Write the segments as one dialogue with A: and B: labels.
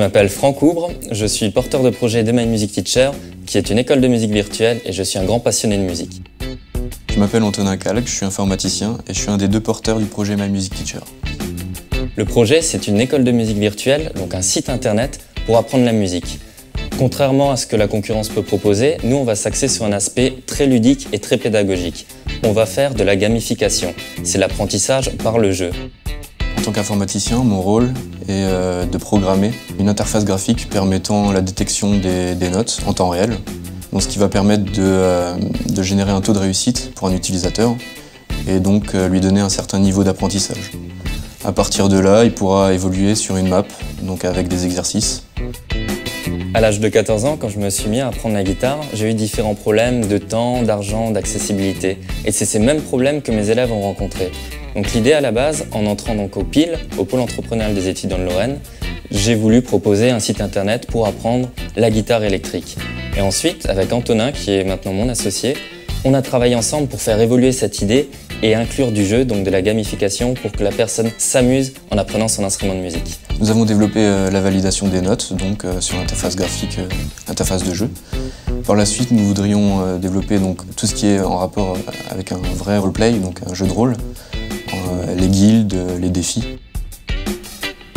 A: m'appelle Franck Oubre, je suis porteur de projet de My Music Teacher, qui est une école de musique virtuelle et je suis un grand passionné de musique.
B: Je m'appelle Antonin Calque, je suis informaticien et je suis un des deux porteurs du projet My Music Teacher.
A: Le projet, c'est une école de musique virtuelle, donc un site internet pour apprendre la musique. Contrairement à ce que la concurrence peut proposer, nous on va s'axer sur un aspect très ludique et très pédagogique. On va faire de la gamification, c'est l'apprentissage par le jeu.
B: En tant qu'informaticien, mon rôle est de programmer une interface graphique permettant la détection des notes en temps réel, donc ce qui va permettre de générer un taux de réussite pour un utilisateur et donc lui donner un certain niveau d'apprentissage. À partir de là, il pourra évoluer sur une map, donc avec des exercices.
A: À l'âge de 14 ans, quand je me suis mis à apprendre la guitare, j'ai eu différents problèmes de temps, d'argent, d'accessibilité. Et c'est ces mêmes problèmes que mes élèves ont rencontrés. Donc l'idée à la base, en entrant donc au PIL, au Pôle entrepreneurial des étudiants de Lorraine, j'ai voulu proposer un site internet pour apprendre la guitare électrique. Et ensuite, avec Antonin, qui est maintenant mon associé, on a travaillé ensemble pour faire évoluer cette idée et inclure du jeu, donc de la gamification, pour que la personne s'amuse en apprenant son instrument de musique.
B: Nous avons développé la validation des notes, donc sur l'interface graphique, interface de jeu. Par la suite, nous voudrions développer donc, tout ce qui est en rapport avec un vrai roleplay, donc un jeu de rôle, les guildes, les défis.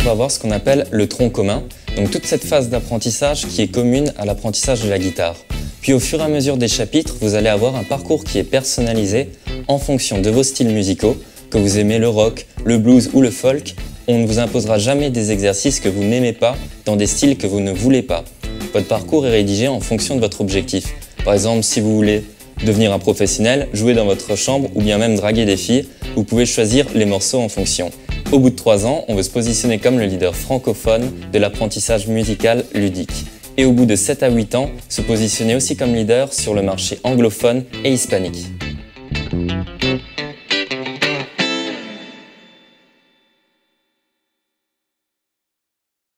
A: On va voir ce qu'on appelle le tronc commun, donc toute cette phase d'apprentissage qui est commune à l'apprentissage de la guitare. Puis au fur et à mesure des chapitres, vous allez avoir un parcours qui est personnalisé en fonction de vos styles musicaux, que vous aimez le rock, le blues ou le folk. On ne vous imposera jamais des exercices que vous n'aimez pas dans des styles que vous ne voulez pas. Votre parcours est rédigé en fonction de votre objectif. Par exemple, si vous voulez devenir un professionnel, jouer dans votre chambre ou bien même draguer des filles, vous pouvez choisir les morceaux en fonction. Au bout de 3 ans, on veut se positionner comme le leader francophone de l'apprentissage musical ludique. Et au bout de 7 à 8 ans, se positionner aussi comme leader sur le marché anglophone et hispanique.